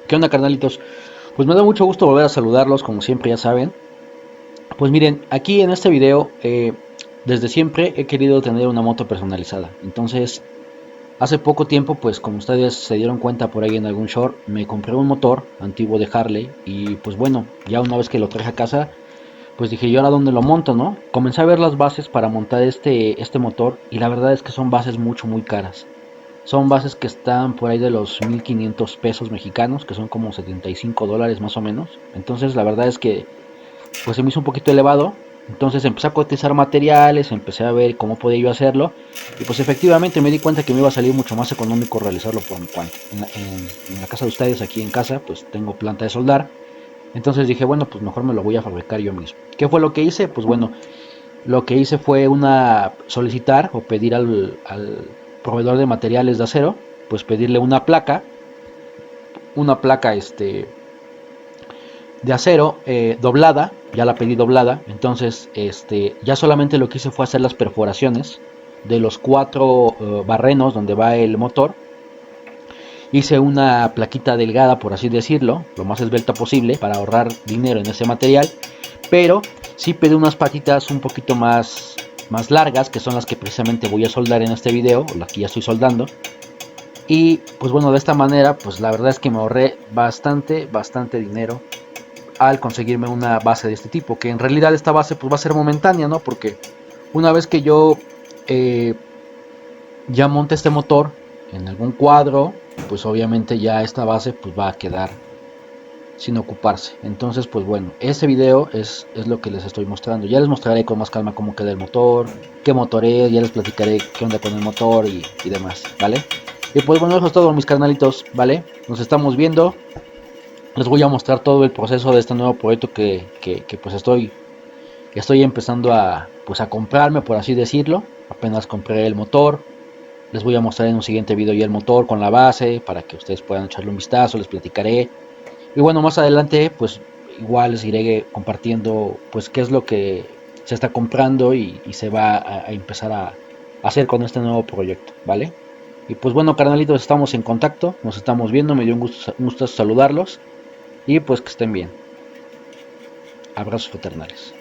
¿Qué onda, carnalitos? Pues me da mucho gusto volver a saludarlos, como siempre ya saben. Pues miren, aquí en este video, desde siempre he querido tener una moto personalizada. Entonces, hace poco tiempo, pues como ustedes se dieron cuenta por ahí en algún short, me compré un motor antiguo de Harley. Y pues bueno, ya una vez que lo traje a casa, pues dije, ¿y ahora dónde lo monto, no? Comencé a ver las bases para montar este motor y la verdad es que son bases muy caras. Son bases que están por ahí de los 1500 pesos mexicanos, que son como 75 dólares más o menos. Entonces la verdad es que pues se me hizo un poquito elevado. Entonces empecé a cotizar materiales, empecé a ver cómo podía yo hacerlo. Y pues efectivamente me di cuenta que me iba a salir mucho más económico realizarlo por mi cuenta. En la casa de ustedes, aquí en casa, pues tengo planta de soldar. Entonces dije, bueno, pues mejor me lo voy a fabricar yo mismo. ¿Qué fue lo que hice? Pues bueno, lo que hice fue solicitar o pedir al proveedor de materiales de acero, pues pedirle una placa de acero doblada, ya la pedí doblada. Entonces ya solamente lo que hice fue hacer las perforaciones de los cuatro barrenos donde va el motor. Hice una plaquita delgada, por así decirlo, lo más esbelta posible para ahorrar dinero en ese material, pero sí pedí unas patitas un poquito más largas, que son las que precisamente voy a soldar en este video, o las que ya estoy soldando. Y pues bueno, de esta manera, pues la verdad es que me ahorré bastante dinero al conseguirme una base de este tipo, que en realidad esta base pues va a ser momentánea, ¿no? Porque una vez que yo eh, ya monte este motor en algún cuadro, pues obviamente ya esta base pues va a quedar sin ocuparse. Entonces pues bueno, este video es lo que les estoy mostrando. Ya les mostraré con más calma cómo queda el motor, qué motor es, ya les platicaré qué onda con el motor y demás, ¿vale? Y pues bueno, eso es todo, mis carnalitos, ¿vale? Nos estamos viendo. Les voy a mostrar todo el proceso de este nuevo proyecto que pues estoy empezando a comprarme, por así decirlo. Apenas compré el motor. Les voy a mostrar en un siguiente video ya el motor con la base para que ustedes puedan echarle un vistazo, les platicaré. Y bueno, más adelante pues igual les iré compartiendo pues qué es lo que se está comprando y se va a empezar a hacer con este nuevo proyecto, ¿vale? Y pues bueno, carnalitos, estamos en contacto, nos estamos viendo, me dio un gusto saludarlos y pues que estén bien. Abrazos fraternales.